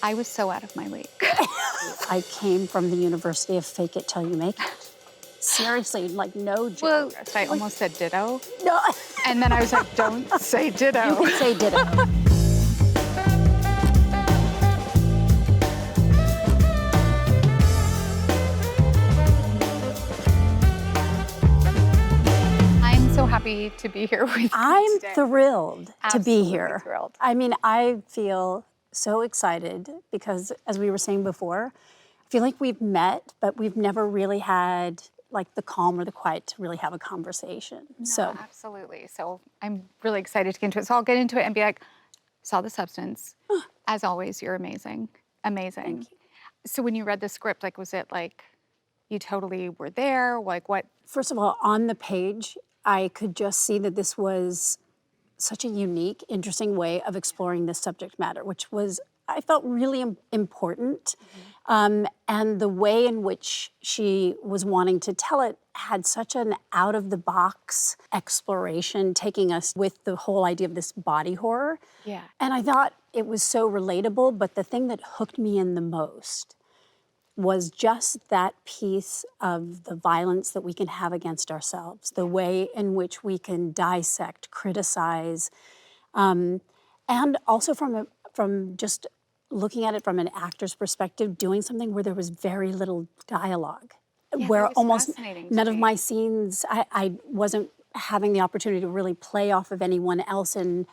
I was so out of my league. I came from the University of Fake It Till You Make It. Seriously, like no joke. Well, I almost said ditto. No. And then I was like, don't say ditto. You can say ditto. I'm so happy to be here with you I'm today. thrilled to be here. Absolutely thrilled. I mean, I feel so excited because, as we were saying before, I feel like we've met, but we've never really had like the calm or the quiet to really have a conversation. No, absolutely. So I'm really excited to get into it. So I'll get into it and be like, saw The Substance. As always, you're amazing. Amazing. Thank you. So when you read the script, like, was it like you totally were there? Like what? First of all, on the page, I could just see that this was such a unique, interesting way of exploring this subject matter, which was, I felt really important. And the way in which she was wanting to tell it had such an out-of-the-box exploration, taking us with the whole idea of this body horror. Yeah. And I thought it was so relatable, but the thing that hooked me in the most was just that piece of the violence that we can have against ourselves, the way in which we can dissect, criticize, and also from just looking at it from an actor's perspective, doing something where there was very little dialogue, Yeah, where that was almost fascinating to none of me. my scenes, I wasn't having the opportunity to really play off of anyone else and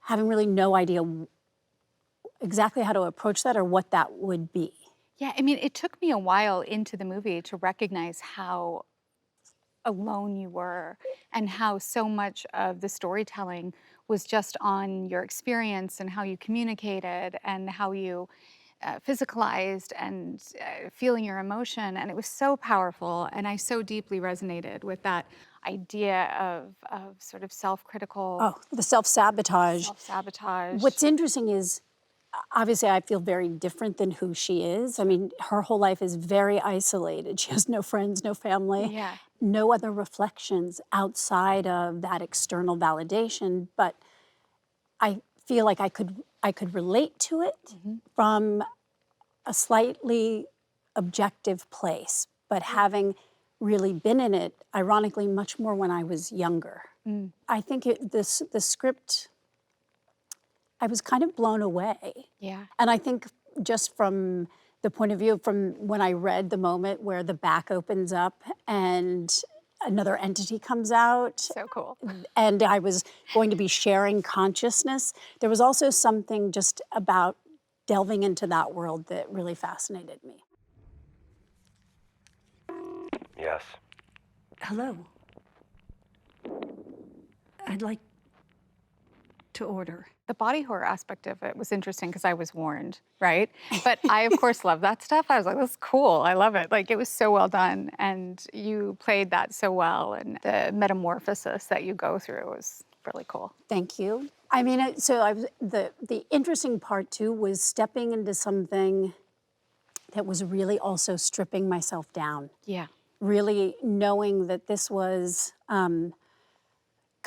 having really no idea exactly how to approach that or what that would be. Yeah, I mean, it took me a while into the movie to recognize how alone you were and how so much of the storytelling was just on your experience and how you communicated and how you physicalized and feeling your emotion. And it was so powerful. And I so deeply resonated with that idea of sort of self-critical Oh, the self-sabotage. self-sabotage. What's interesting is, obviously, I feel very different than who she is. I mean, her whole life is very isolated. She has no friends, no family, Yeah. no other reflections outside of that external validation. But I feel like I could relate to it from a slightly objective place, but having really been in it, ironically, much more when I was younger. I think the script, I was kind of blown away. Yeah. And I think just from the point of view from when I read the moment where the back opens up and another entity comes out, So cool. and I was going to be sharing consciousness, there was also something just about delving into that world that really fascinated me. Yes. Hello. I'd like to order. The body horror aspect of it was interesting because I was warned, right? But I, of course, love that stuff. I was like, this is cool. I love it. Like, it was so well done. And you played that so well. And the metamorphosis that you go through was really cool. Thank you. I mean, the interesting part, too, was stepping into something that was really also stripping myself down. Yeah. Really knowing that this was kind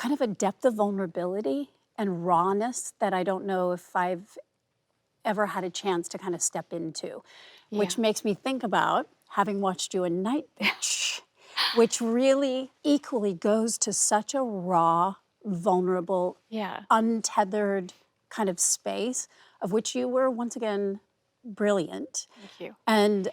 of a depth of vulnerability and rawness that I don't know if I've ever had a chance to kind of step into, which Yeah. makes me think about having watched you in Nightbitch, which really equally goes to such a raw, vulnerable, Yeah. untethered kind of space, of which you were, once again, brilliant. Thank you. And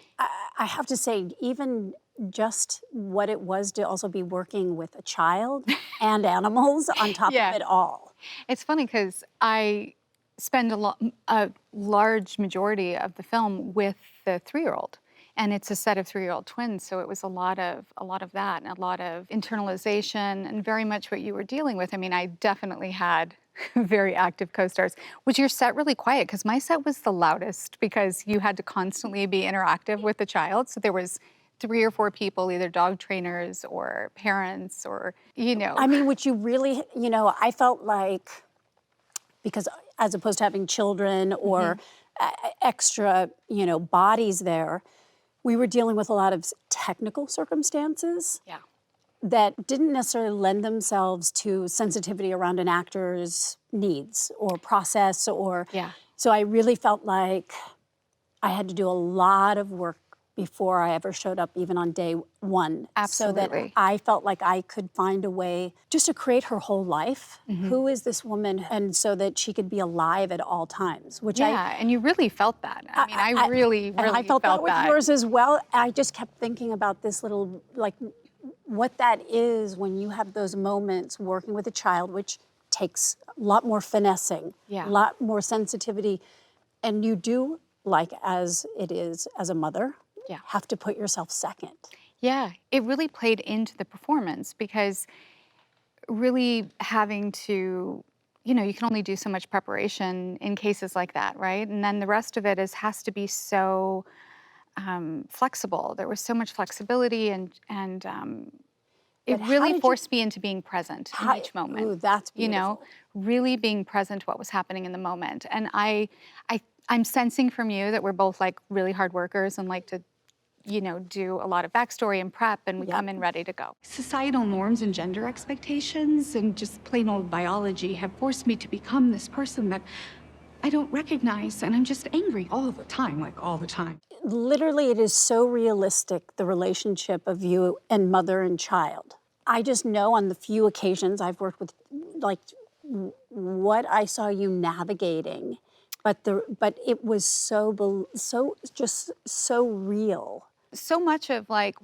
I have to say, even just what it was to also be working with a child and animals on top Yeah. of it all. It's funny because I spend a large majority of the film with the 3-year-old. And it's a set of 3-year-old twins, so it was a lot of that and a lot of internalization and very much what you were dealing with. I mean, I definitely had very active co-stars. Was your set really quiet? Because my set was the loudest because you had to constantly be interactive with the child. So there was 3 or 4 people, either dog trainers or parents or, you know. I mean, which you really, I felt like, because as opposed to having children or extra, bodies there, we were dealing with a lot of technical circumstances Yeah. that didn't necessarily lend themselves to sensitivity around an actor's needs or process or. Yeah. So I really felt like I had to do a lot of work before I ever showed up, even on day one, so that Absolutely. I felt like I could find a way just to create her whole life. Mm-hmm. Who is this woman? And so that she could be alive at all times, which Yeah, and you really felt that. I mean, I really, and I really felt that felt with that. yours as well. I just kept thinking about this little, like, what that is when you have those moments working with a child, which takes a lot more finessing, Yeah. a lot more sensitivity. And you do, like as it is as a mother, Yeah. have to put yourself second. Yeah, it really played into the performance because really having to, you can only do so much preparation in cases like that, right? And then the rest of it has to be so flexible. There was so much flexibility, and it But how really did you, forced me into being present in how, each moment. ooh, that's beautiful. Really being present to what was happening in the moment. And I'm sensing from you that we're both like really hard workers and like to do a lot of backstory and prep, and we Yep. come in ready to go. Societal norms and gender expectations and just plain old biology have forced me to become this person that I don't recognize, and I'm just angry all the time, like all the time. Literally, it is so realistic, the relationship of you and mother and child. I just know on the few occasions I've worked with, like, what I saw you navigating, but it was so real. So much of like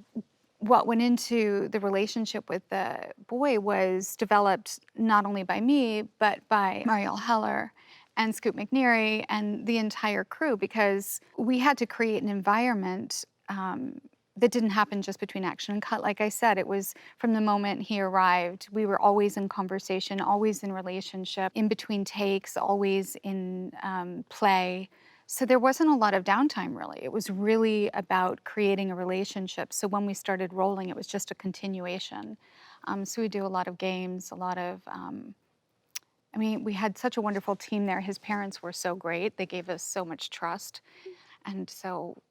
what went into the relationship with the boy was developed not only by me, but by Marielle Heller and Scoop McNeary and the entire crew, because we had to create an environment that didn't happen just between action and cut. Like I said, it was from the moment he arrived, we were always in conversation, always in relationship, in between takes, always in play. So there wasn't a lot of downtime, really. It was really about creating a relationship. So when we started rolling, it was just a continuation. So we do a lot of games, a lot of, we had such a wonderful team there. His parents were so great. They gave us so much trust. And so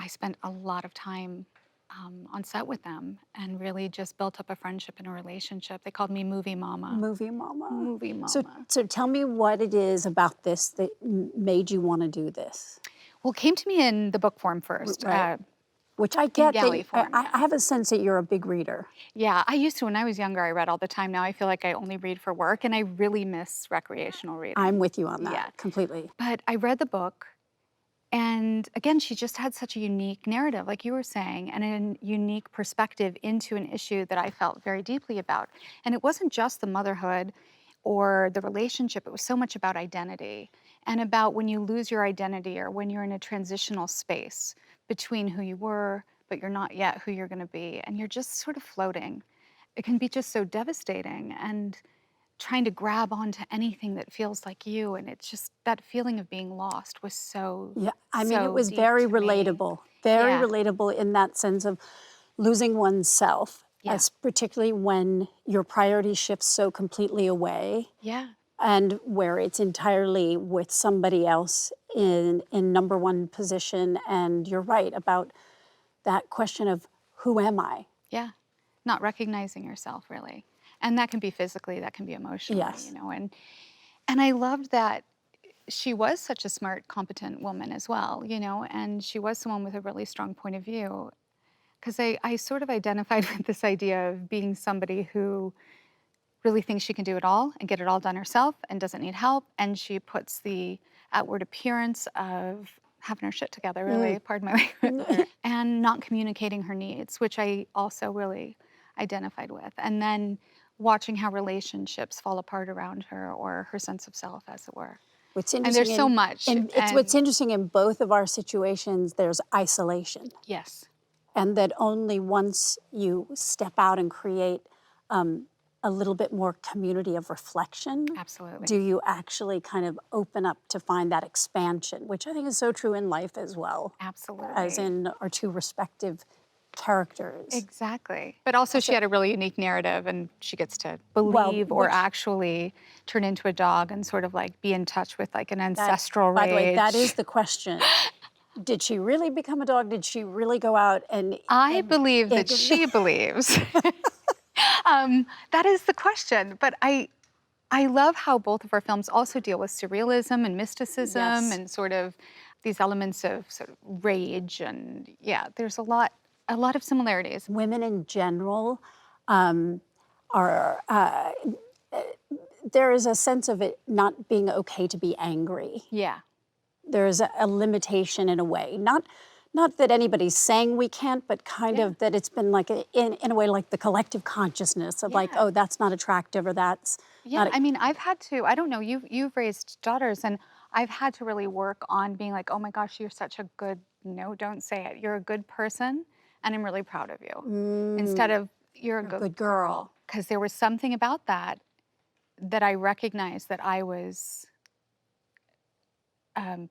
I spent a lot of time on set with them and really just built up a friendship and a relationship. They called me Movie Mama. Movie mama. Movie Mama. So tell me what it is about this that made you want to do this. Well, it came to me in the book form first. Right. Which I get galley that form, yeah. I have a sense that you're a big reader. Yeah, I used to when I was younger. I read all the time. Now I feel like I only read for work, and I really miss recreational reading. I'm with you on that Yeah. completely. But I read the book, and again, she just had such a unique narrative, like you were saying, and a unique perspective into an issue that I felt very deeply about. And it wasn't just the motherhood or the relationship, it was so much about identity and about when you lose your identity or when you're in a transitional space between who you were, but you're not yet who you're going to be, and you're just sort of floating. It can be just so devastating, and trying to grab onto anything that feels like you, and it's just that feeling of being lost was so Yeah, I mean, it so was deep very to me. relatable. Very Yeah. relatable in that sense of losing oneself, Yeah. as particularly when your priority shifts so completely away, Yeah. and where it's entirely with somebody else in number one position. And you're right about that question of who am I? Yeah. Not recognizing yourself, really. And that can be physically, that can be emotionally, Yes. and I loved that she was such a smart, competent woman as well, and she was someone with a really strong point of view. Because I sort of identified with this idea of being somebody who really thinks she can do it all and get it all done herself and doesn't need help. And she puts the outward appearance of having her shit together, really, pardon my language, and not communicating her needs, which I also really identified with. And then watching how relationships fall apart around her, or her sense of self, as it were. What's And interesting there's so much. And it's what's and- interesting in both of our situations, there's isolation. Yes. And that only once you step out and create a little bit more community of reflection, Absolutely. do you actually kind of open up to find that expansion, which I think is so true in life as well, Absolutely. as in our two respective characters. Exactly. But also she had a really unique narrative, and she gets to believe or which- actually turn into a dog and sort of like be in touch with like an ancestral By rage. the way, that is the question. Did she really become a dog? Did she really go out and... I believe that she believes. That is the question. But I love how both of our films also deal with surrealism and mysticism Yes. and sort of these elements of sort of rage, and yeah, there's a lot of similarities. Women in general are, there is a sense of it not being okay to be angry. Yeah. There's a limitation in a way. Not that anybody's saying we can't, but kind Yeah. of that it's been like in a way like the collective consciousness of like, Yeah. oh, that's not attractive or that's Yeah, not. I mean, I've had to, I don't know, you've raised daughters, and I've had to really work on being like, oh my gosh, you're such a good, no, don't say it. You're a good person, and I'm really proud of you. Instead of, you're a good good girl. girl. Because there was something about that that I recognized that I was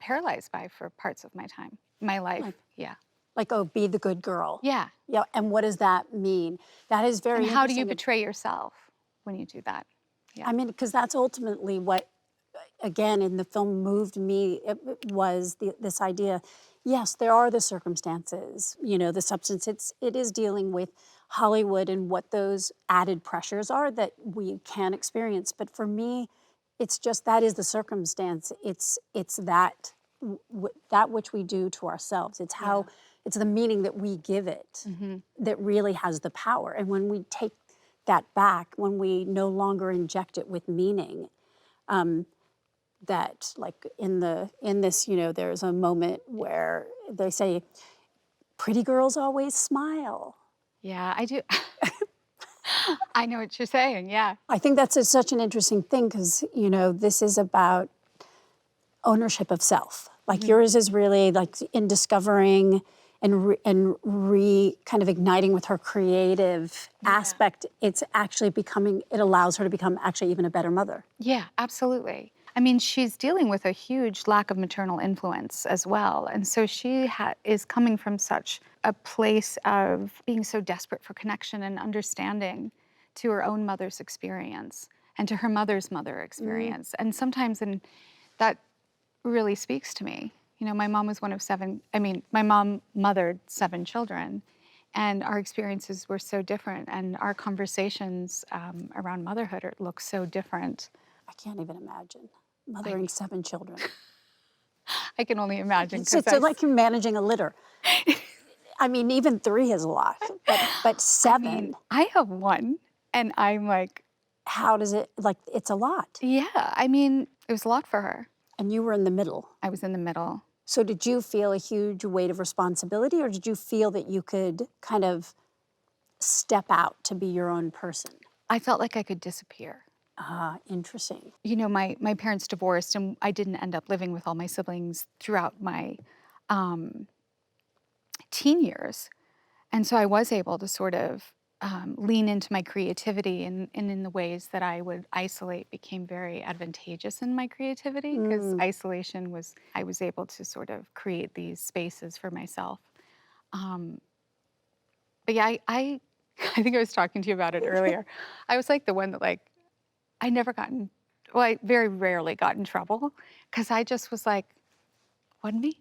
paralyzed by for parts of my life. Yeah. Like, oh, be the good girl. Yeah. Yeah, and what does that mean? That is very And how do you interesting. betray yourself when you do that? Yeah. I mean, because that's ultimately what, again, in the film moved me. It was this idea. Yes, there are the circumstances. The substance. It is dealing with Hollywood and what those added pressures are that we can experience. But for me, it's just that is the circumstance. It's that that which we do to ourselves. It's how it's the meaning that we give it that really has the power. And when we take that back, when we no longer inject it with meaning, that like in this, there's a moment where they say, pretty girls always smile. Yeah, I do. I know what you're saying. Yeah. I think that's such an interesting thing because, this is about ownership of self. Like yours is really like in discovering and kind of igniting with her creative aspect. It's actually it allows her to become actually even a better mother. Yeah, absolutely. I mean, she's dealing with a huge lack of maternal influence as well. And so she is coming from such a place of being so desperate for connection and understanding to her own mother's experience and to her mother's mother experience. And sometimes that really speaks to me. My mom was one of seven. I mean, my mom mothered 7 children, and our experiences were so different, and our conversations around motherhood look so different. I can't even imagine mothering 7 children. I can only imagine. It's like you're managing a litter. I mean, even 3 is a lot, but 7. I have 1, and I'm like, how does it, like, it's a lot. yeah, I mean, it was a lot for her. And you were in the middle. I was in the middle. So did you feel a huge weight of responsibility, or did you feel that you could kind of step out to be your own person? I felt like I could disappear. Ah, interesting. My parents divorced, and I didn't end up living with all my siblings throughout my teen years. And so I was able to sort of lean into my creativity, and in the ways that I would isolate became very advantageous in my creativity, because isolation I was able to sort of create these spaces for myself. But yeah, I think I was talking to you about it earlier. I was like the one that I very rarely got in trouble, because I just was like, wasn't me?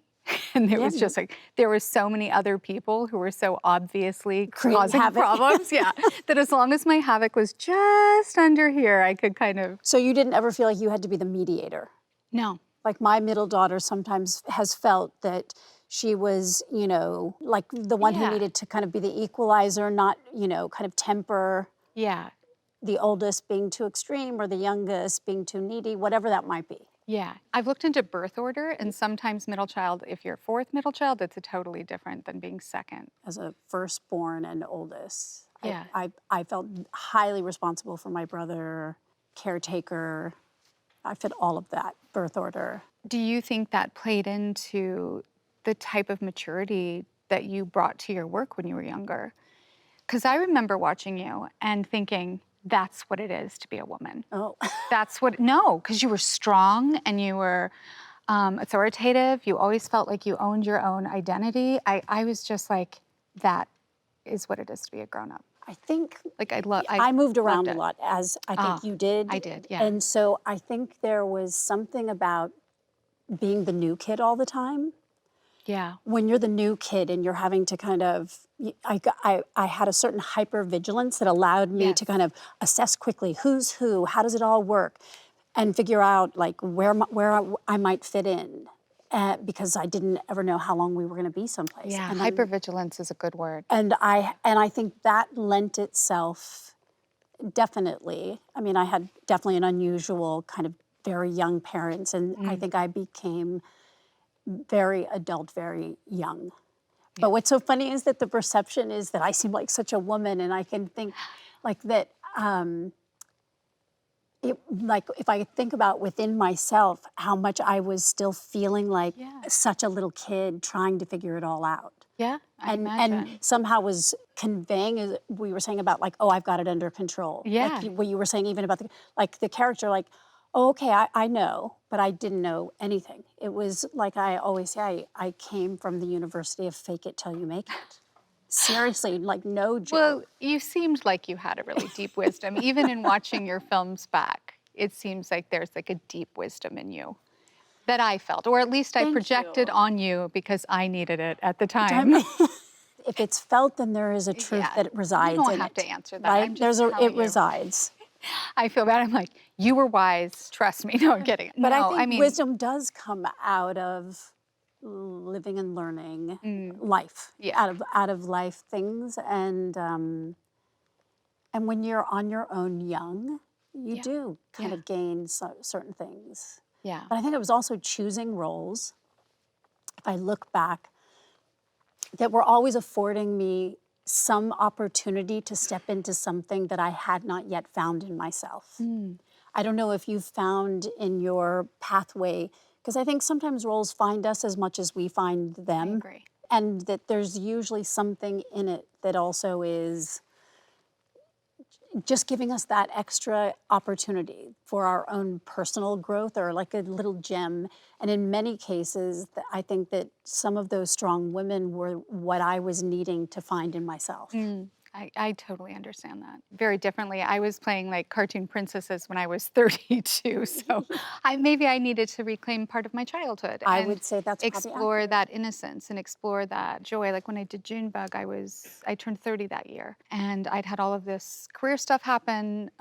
And it was just like, there were so many other people who were so obviously causing havoc. problems, that as long as my havoc was just under here, I could kind of. So you didn't ever feel like you had to be the mediator? No. Like my middle daughter sometimes has felt that she was, like the one who needed to kind of be the equalizer, not, kind of temper. Yeah. The oldest being too extreme or the youngest being too needy, whatever that might be. Yeah. I've looked into birth order, and sometimes middle child, if you're 4th middle child, it's a totally different than being 2nd. As a firstborn and oldest, Yeah. I felt highly responsible for my brother, caretaker. I fit all of that, birth order. Do you think that played into the type of maturity that you brought to your work when you were younger? Because I remember watching you and thinking, that's what it is to be a woman. Oh. No, because you were strong and you were authoritative. You always felt like you owned your own identity. I was just like, that is what it is to be a grown-up. I think Like I moved around a lot, as I think you did. I did, yeah. And so I think there was something about being the new kid all the time. Yeah. When you're the new kid and you're having to kind of, I had a certain hypervigilance that allowed me to kind of assess quickly who's who, how does it all work, and figure out like where I might fit in. because I didn't ever know how long we were going to be someplace. Yeah, And then- hypervigilance is a good word. and I think that lent itself definitely. I mean, I had definitely an unusual kind of very young parents, and I think I became very adult very young. But what's so funny is that the perception is that I seem like such a woman, and I can think like that. Like if I think about within myself how much I was still feeling like such a little kid trying to figure it all out. Yeah, I And imagine. somehow was conveying, as we were saying about like, oh, I've got it under control. Yeah. Like what you were saying even about the character, like, oh, okay, I know, but I didn't know anything. It was like I always say, I came from the University of fake it till you make it. Seriously, like no joke. Well, you seemed like you had a really deep wisdom. Even in watching your films back, it seems like there's like a deep wisdom in you that I felt, or at least I Thank projected you. on you because I needed it at the time. If it's felt, then there is a truth Yeah, that resides you don't in have it. to answer that. Right? I'm just it telling you. resides. I feel bad. I'm like, you were wise. Trust me. No, I'm kidding. But no, I think mean, wisdom does come out of living and learning life, Yeah. out of life things, and when you're on your own young, you do kind of gain certain things. Yeah. But I think it was also choosing roles. If I look back, that were always affording me some opportunity to step into something that I had not yet found in myself. I don't know if you've found in your pathway, because I think sometimes roles find us as much as we find them. I agree. And that there's usually something in it that also is just giving us that extra opportunity for our own personal growth, or like a little gem. And in many cases, I think that some of those strong women were what I was needing to find in myself. I totally understand that very differently. I was playing like cartoon princesses when I was 32, so maybe I needed to reclaim part of my childhood. I and would say that's probably explore accurate. that innocence and explore that joy. Like when I did Junebug, I turned 30 that year, and I'd had all of this career stuff happen.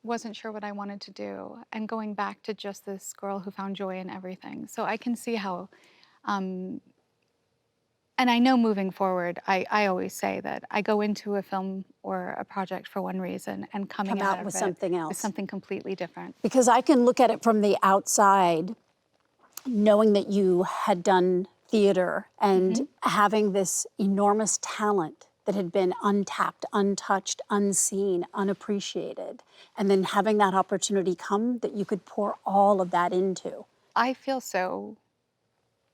Wasn't sure what I wanted to do, and going back to just this girl who found joy in everything. So I can see how. And I know moving forward, I always say that I go into a film or a project for one reason and coming Come out of with it something with else. something completely different. Because I can look at it from the outside, knowing that you had done theater and having this enormous talent that had been untapped, untouched, unseen, unappreciated, and then having that opportunity come that you could pour all of that into. I feel so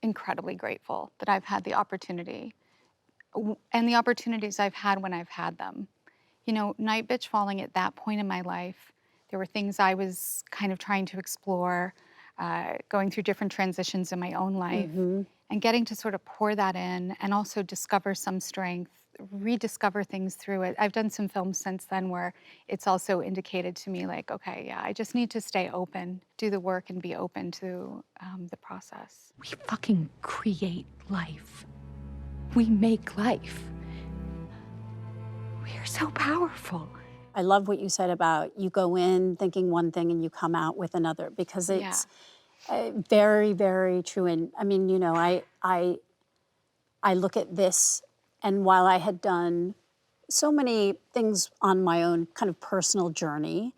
incredibly grateful that I've had the opportunity and the opportunities I've had when I've had them. You know, Nightbitch falling at that point in my life, there were things I was kind of trying to explore, going through different transitions in my own life, and getting to sort of pour that in and also discover some strength, rediscover things through it. I've done some films since then where it's also indicated to me like, okay, yeah, I just need to stay open, do the work and be open to the process. We fucking create life. We make life. We are so powerful. I love what you said about you go in thinking one thing and you come out with another, because it's very, very true. And I mean, you know, I look at this, and while I had done so many things on my own kind of personal journey,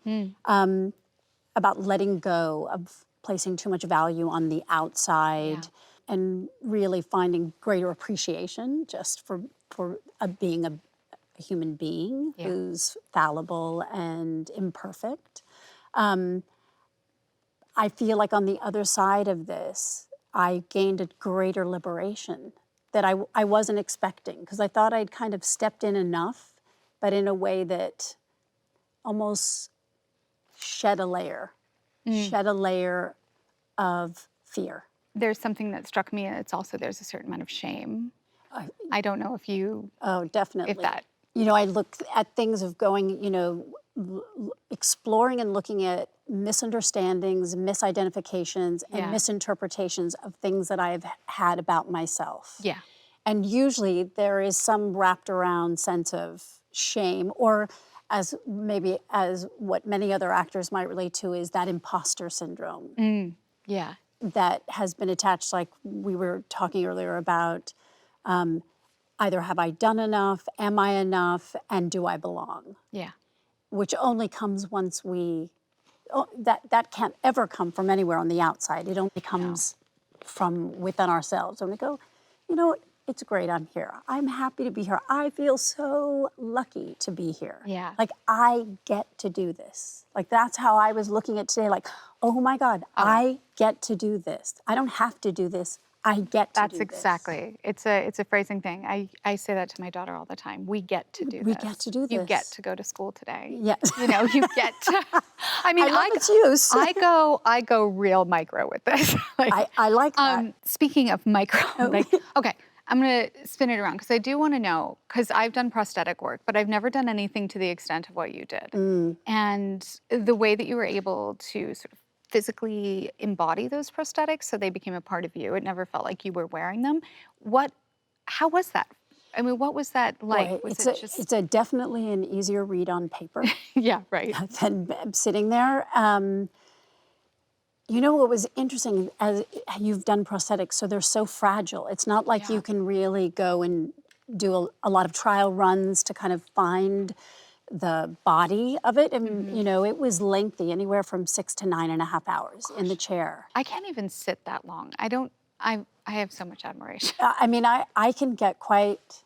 about letting go of placing too much value on the outside and really finding greater appreciation just for being a human being who's fallible and imperfect. I feel like on the other side of this, I gained a greater liberation that I wasn't expecting, because I thought I'd kind of stepped in enough, but in a way that almost shed a layer of fear. There's something that struck me, and it's also there's a certain amount of shame. I don't know if you, Oh, definitely. if that, You know, I look at things of going, you know, exploring and looking at misunderstandings, misidentifications, and misinterpretations of things that I've had about myself. yeah. And usually there is some wrapped around sense of shame, or as what many other actors might relate to is that imposter syndrome. Yeah. that has been attached, like we were talking earlier about, either have I done enough, am I enough, and do I belong? Yeah. Which only comes once that can't ever come from anywhere on the outside. It only comes from within ourselves. When we go, you know, it's great I'm here. I'm happy to be here. I feel so lucky to be here. Yeah. Like, I get to do this. Like, that's how I was looking at today. Like, oh my God, I get to do this. I don't have to do this. I get to That's do this. exactly. It's a phrasing thing. I say that to my daughter all the time. We get to do We this. get to do You get this. to go to school today. Yes. You know, you get to. I mean, I love its use. I go real micro with this. Like, I like that. speaking of micro, like, okay, I'm gonna spin it around because I do want to know, because I've done prosthetic work, but I've never done anything to the extent of what you did. And the way that you were able to sort of physically embody those prosthetics so they became a part of you. It never felt like you were wearing them. How was that? I mean, what was that like? Boy, Was it's a definitely an easier read on paper yeah, right. than sitting there. You know what was interesting, as you've done prosthetics, so they're so fragile. It's not like you can really go and do a lot of trial runs to kind of find the body of it. And, you know, it was lengthy, anywhere from 6 to 9.5 hours in the chair. I can't even sit that long. I have so much admiration. I mean, I can get quite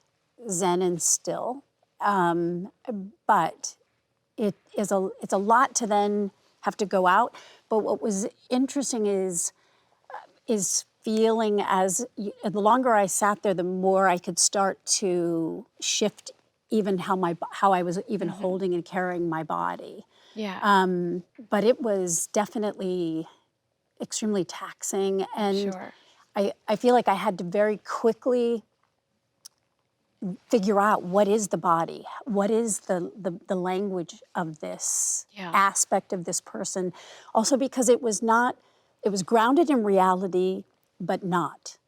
zen and still, but it's a lot to then have to go out. But what was interesting is feeling the longer I sat there, the more I could start to shift even how I was even holding and carrying my body. Yeah. But it was definitely extremely taxing, and Sure. I feel like I had to very quickly figure out what is the body, what is the language of this aspect of this person. Also because it was grounded in reality, but not.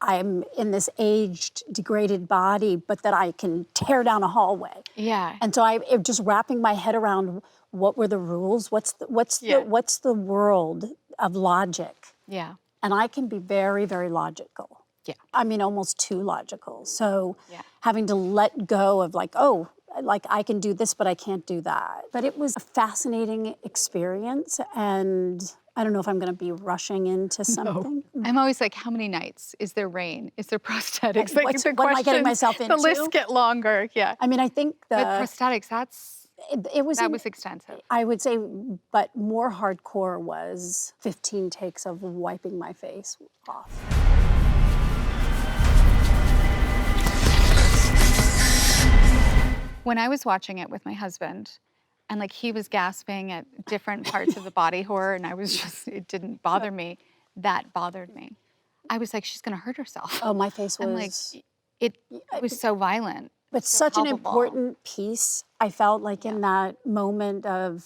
I'm in this aged, degraded body, but that I can tear down a hallway. Yeah. And so it just wrapping my head around what were the rules, what's the world of logic. Yeah. And I can be very, very logical. Yeah. I mean, almost too logical. So Yeah. having to let go of like, oh, like I can do this, but I can't do that. But it was a fascinating experience. And I don't know if I'm going to be rushing into something. I'm always like, how many nights? Is there rain? Is there prosthetics? Like, What the am I getting questions, myself the into? lists get longer. Yeah. I mean, I think But prosthetics, that was extensive. I would say, but more hardcore was 15 takes of wiping my face off. When I was watching it with my husband, and like he was gasping at different parts of the body horror, and it didn't bother me. That bothered me. I was like, she's gonna hurt herself. Oh, my face was... I'm like, it was so violent. But so such an palpable. important piece, I felt like in that moment I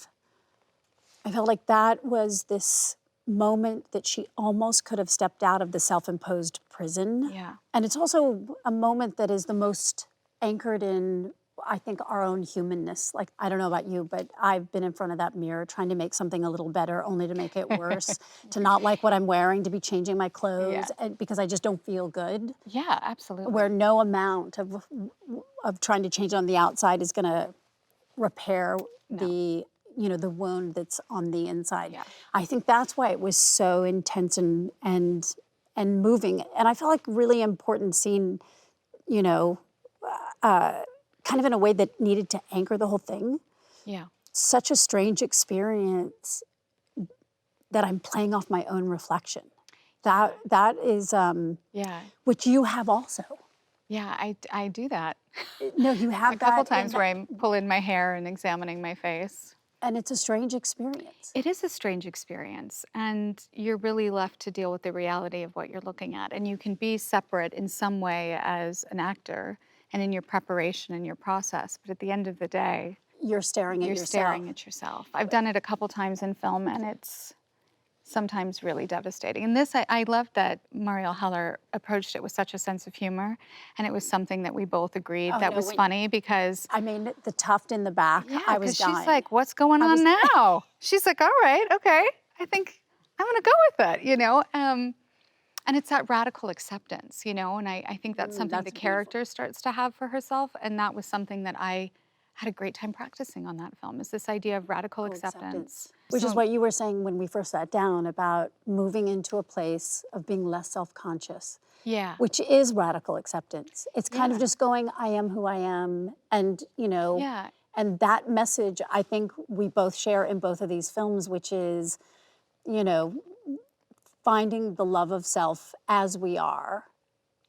felt like that was this moment that she almost could have stepped out of the self-imposed prison. Yeah. And it's also a moment that is the most anchored in, I think, our own humanness. Like, I don't know about you, but I've been in front of that mirror trying to make something a little better, only to make it worse, to not like what I'm wearing, to be changing my clothes, because I just don't feel good. Yeah, absolutely. Where no amount of trying to change on the outside is going to repair the wound that's on the inside. Yeah. I think that's why it was so intense and moving. And I felt like really important scene, kind of in a way that needed to anchor the whole thing. Yeah. Such a strange experience that I'm playing off my own reflection. That is, which you have also. Yeah, I do that. No, you have a couple that times where I'm pulling my hair and examining my face. And it's a strange experience. It is a strange experience, and you're really left to deal with the reality of what you're looking at. And you can be separate in some way as an actor and in your preparation and your process, but at the end of the day, you're staring at yourself. Staring at yourself. I've done it a couple times in film, and it's sometimes really devastating. And this, I love that Marielle Heller approached it with such a sense of humor, and it was something that we both agreed was funny because... I mean, the tuft in the back, I was dying. She's like, what's going on now? She's like, all right, okay. I think I'm going to go with it, you know? And it's that radical acceptance, you know? And I think that's something that's the beautiful. character starts to have for herself. And that was something that I had a great time practicing on that film, is this idea of radical acceptance. Which is So- what you were saying when we first sat down about moving into a place of being less self-conscious, Yeah. which is radical acceptance. It's kind of Yeah. just going, I am who I am. And, you know, Yeah. and that message I think we both share in both of these films, which is, you know, finding the love of self as we are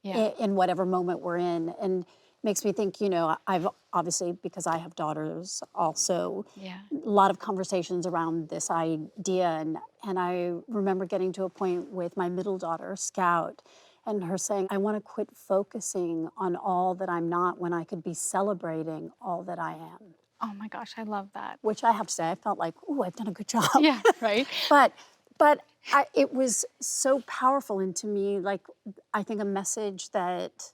Yeah. in whatever moment we're in. And makes me think, you know, I've obviously, because I have daughters also, Yeah. a lot of conversations around this idea. And I remember getting to a point with my middle daughter, Scout, and her saying, I want to quit focusing on all that I'm not when I could be celebrating all that I am. Oh my gosh, I love that. Which I have to say, I felt like, ooh, I've done a good job. Yeah, right? But it was so powerful, and to me, like, I think a message that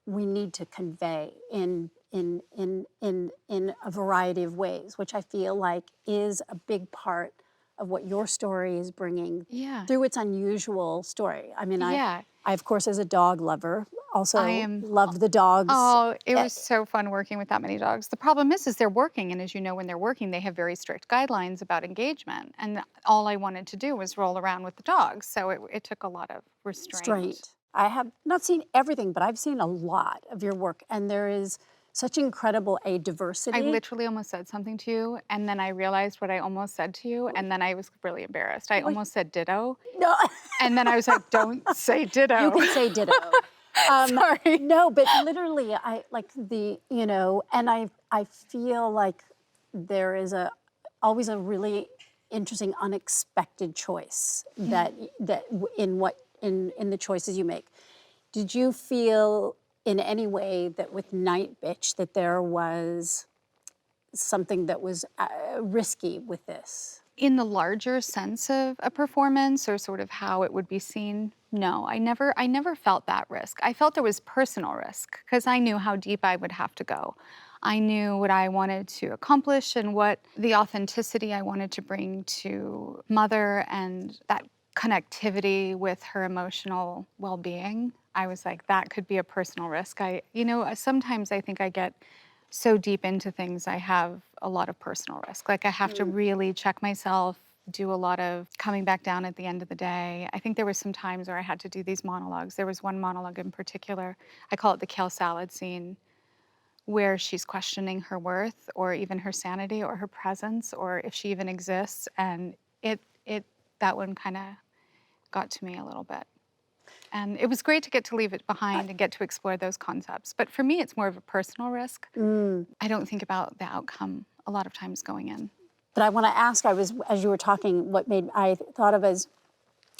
we need to convey in a variety of ways, which I feel like is a big part of what your story is bringing Yeah. through its unusual story. I mean, Yeah. I of course, as a dog lover, also I am- love the dogs. Oh, it was so fun working with that many dogs. The problem is they're working, and as you know, when they're working, they have very strict guidelines about engagement. And all I wanted to do was roll around with the dogs, so it took a lot of restraint. Straight. I have not seen everything, but I've seen a lot of your work, and there is such incredible diversity. I literally almost said something to you, and then I realized what I almost said to you, and then I was really embarrassed. I almost said ditto, No, and then I was like, "Don't say ditto." you can say ditto. Sorry. No, but literally, I like the, you know, and I feel like there is always a really interesting, unexpected choice in the choices you make. Did you feel in any way that with Nightbitch that there was something that was risky with this? In the larger sense of a performance or sort of how it would be seen, no, I never felt that risk. I felt there was personal risk because I knew how deep I would have to go. I knew what I wanted to accomplish and what the authenticity I wanted to bring to Mother and that connectivity with her emotional well-being. I was like, that could be a personal risk. Sometimes I think I get so deep into things, I have a lot of personal risk. Like I have to really check myself, do a lot of coming back down at the end of the day. I think there were some times where I had to do these monologues. There was one monologue in particular, I call it the kale salad scene, where she's questioning her worth or even her sanity or her presence or if she even exists. And that one kind of got to me a little bit. And it was great to get to leave it behind and get to explore those concepts. But for me, it's more of a personal risk. I don't think about the outcome a lot of times going in. But I want to ask, as you were talking, I thought of as,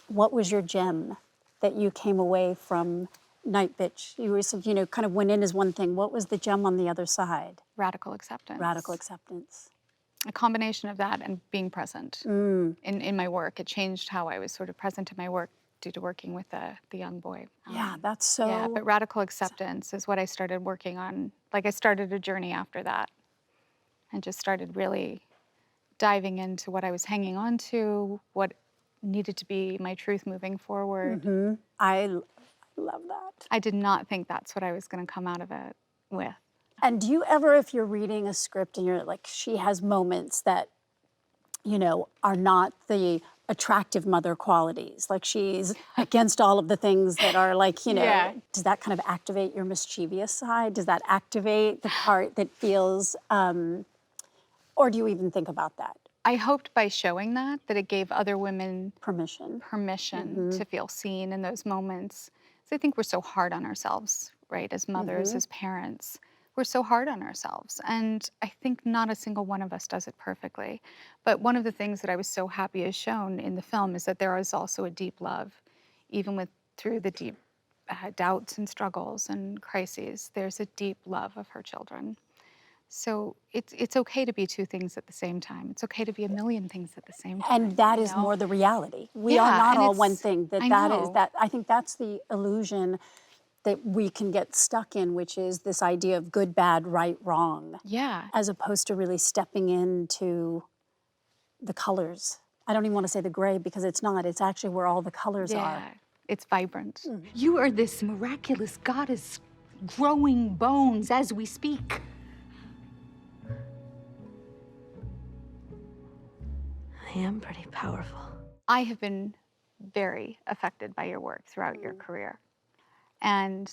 what was your gem that you came away from Nightbitch? You were, kind of went in as one thing. What was the gem on the other side? Radical acceptance. Radical acceptance. A combination of that and being present in my work. It changed how I was sort of present in my work due to working with the young boy. Yeah, that's so... Yeah, but radical acceptance is what I started working on. Like I started a journey after that and just started really diving into what I was hanging on to, what needed to be my truth moving forward. I love that. I did not think that's what I was going to come out of it with. And do you ever, if you're reading a script and you're like, she has moments that, are not the attractive mother qualities, like she's against all of the things that are like, Yeah. Does that kind of activate your mischievous side? Does that activate the part that feels, or do you even think about that? I hoped by showing that it gave other women Permission. to feel seen in those moments. So I think we're so hard on ourselves, right? As mothers, as parents, we're so hard on ourselves. And I think not a single one of us does it perfectly. But one of the things that I was so happy is shown in the film is that there is also a deep love, even through the deep doubts and struggles and crises, there's a deep love of her children. So it's okay to be two things at the same time. It's okay to be a million things at the same time. And that is more the reality. We are not all one thing. I think that's the illusion that we can get stuck in, which is this idea of good, bad, right, wrong. Yeah. As opposed to really stepping into the colors I don't even want to say the gray because it's not. It's actually where all the colors are. Yeah, it's vibrant. You are this miraculous goddess growing bones as we speak. I am pretty powerful. I have been very affected by your work throughout your career. And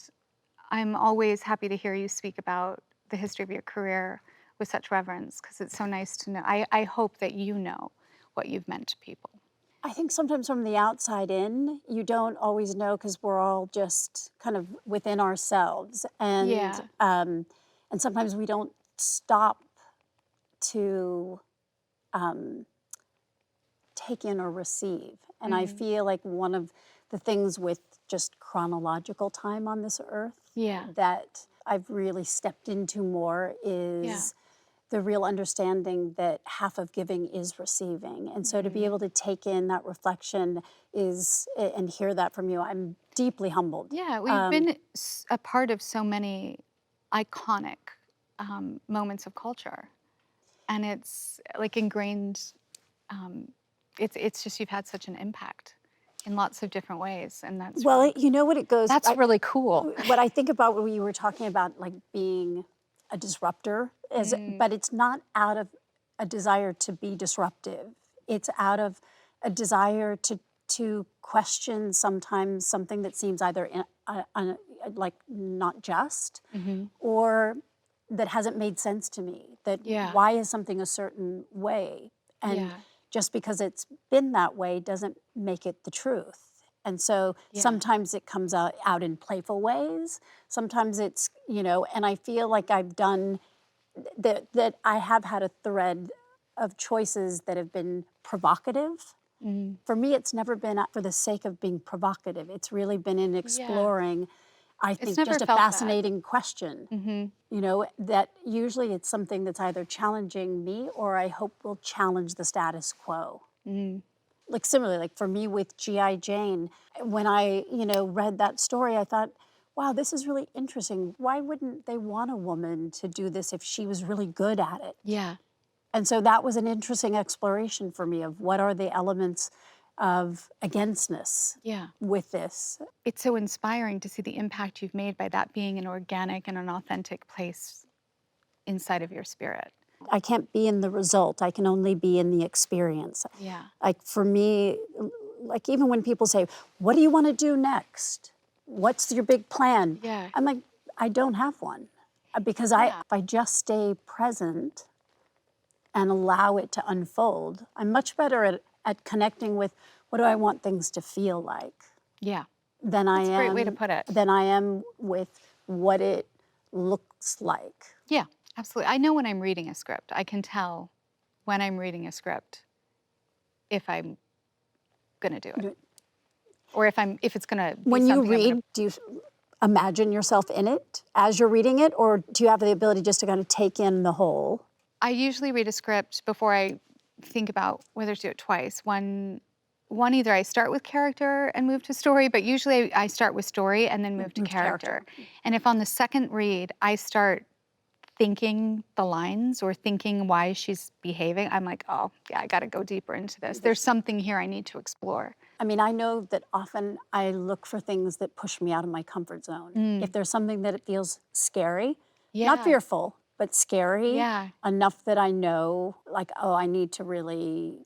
I'm always happy to hear you speak about the history of your career with such reverence, because it's so nice to know. I hope that you know what you've meant to people. I think sometimes from the outside in, you don't always know because we're all just kind of within ourselves, Yeah. and sometimes we don't stop to take in or receive. And I feel like one of the things with just chronological time on this earth Yeah. that I've really stepped into more is the real understanding that half of giving is receiving. And so to be able to take in that reflection is and hear that from you, I'm deeply humbled. Yeah, we've been a part of so many iconic moments of culture. And it's like ingrained, it's just you've had such an impact in lots of different ways. And that's Well, really, you know what it goes. that's really cool. What I think about when you were talking about like being a disruptor is, but it's not out of a desire to be disruptive. It's out of a desire to question sometimes something that seems either like not just or that hasn't made sense to me. That Yeah. why is something a certain way? And Yeah. just because it's been that way doesn't make it the truth. And so sometimes it comes out in playful ways. Sometimes it's, and I feel like I've done that I have had a thread of choices that have been provocative. For me, it's never been for the sake of being provocative. It's really been in exploring, I think, never just a felt that. fascinating question. That usually it's something that's either challenging me or I hope will challenge the status quo. Like similarly, like for me with G.I. Jane, when I, read that story, I thought, wow, this is really interesting. Why wouldn't they want a woman to do this if she was really good at it? Yeah. And so that was an interesting exploration for me of what are the elements of againstness Yeah. with this. It's so inspiring to see the impact you've made by that being an organic and an authentic place inside of your spirit. I can't be in the result. I can only be in the experience. Yeah. Like for me, like even when people say, what do you want to do next? What's your big plan? Yeah. I'm like, I don't have one. Because if I just stay present and allow it to unfold, I'm much better at connecting with what do I want things to feel like Yeah. than That's a great way to put it. than I am with what it looks like. Yeah, absolutely. I know when I'm reading a script. I can tell when I'm reading a script if I'm going to do it. Or if it's going to be When you something I'm gonna- read, do you imagine yourself in it as you're reading it, or do you have the ability just to kind of take in the whole? I usually read a script before I think about whether to do it twice. One either I start with character and move to story, but usually I start with story and then move to character. And if on the second read I start thinking the lines or thinking why she's behaving, I'm like, oh, yeah, I got to go deeper into this. There's something here I need to explore. I mean, I know that often I look for things that push me out of my comfort zone. If there's something that it feels scary, not Yeah. fearful, but scary, Yeah. enough that I know, like, oh, I need to really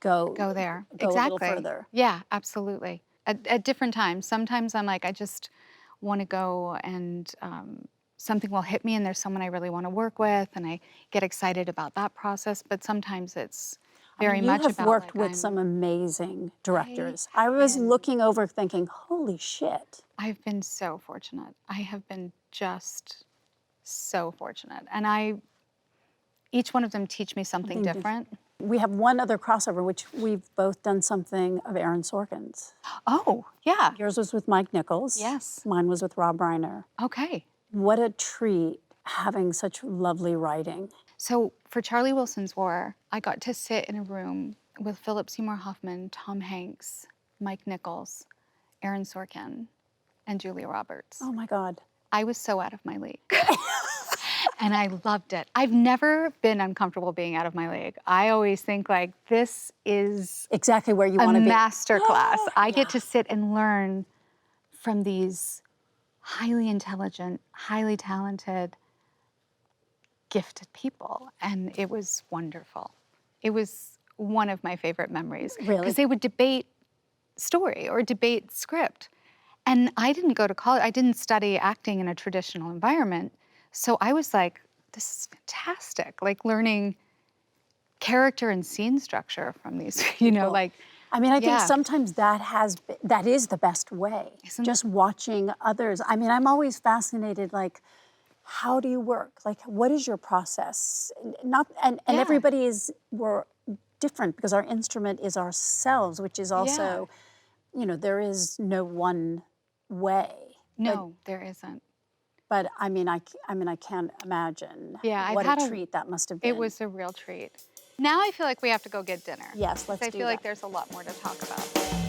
go there. go Exactly. a little further. Yeah, absolutely. At different times. Sometimes I'm like, I just want to go and something will hit me and there's someone I really want to work with and I get excited about that process. But sometimes it's very much You have about worked like, with some amazing directors. I was looking over thinking, holy shit. I've been so fortunate. I have been just so fortunate. And each one of them teach me something different. We have one other crossover, which we've both done something of Aaron Sorkin's. Oh, yeah. Yours was with Mike Nichols. Yes. Mine was with Rob Reiner. Okay. What a treat having such lovely writing. So for Charlie Wilson's War, I got to sit in a room with Philip Seymour Hoffman, Tom Hanks, Mike Nichols, Aaron Sorkin, and Julia Roberts. Oh my God. I was so out of my league. And I loved it. I've never been uncomfortable being out of my league. I always think like, this is Exactly where you a want to be. master class. I get Yeah. to sit and learn from these highly intelligent, highly talented, gifted people. And it was wonderful. It was one of my favorite memories. Really? Because they would debate story or debate script. And I didn't go to college, I didn't study acting in a traditional environment. So I was like, this is fantastic. Like learning character and scene structure from these, you know, People. like, I mean, I think yeah. sometimes that is the best way. Isn't Just watching others. I mean, I'm always fascinated, like, how do you work? Like, what is your process? Not and Yeah. everybody we're different because our instrument is ourselves, which is also, you know, there is no one way. No, there isn't. But I mean, I can't imagine Yeah, I've what had a treat that must have been. It was a real treat. Now I feel like we have to go get dinner. Yes, let's I do feel like that. there's a lot more to talk about.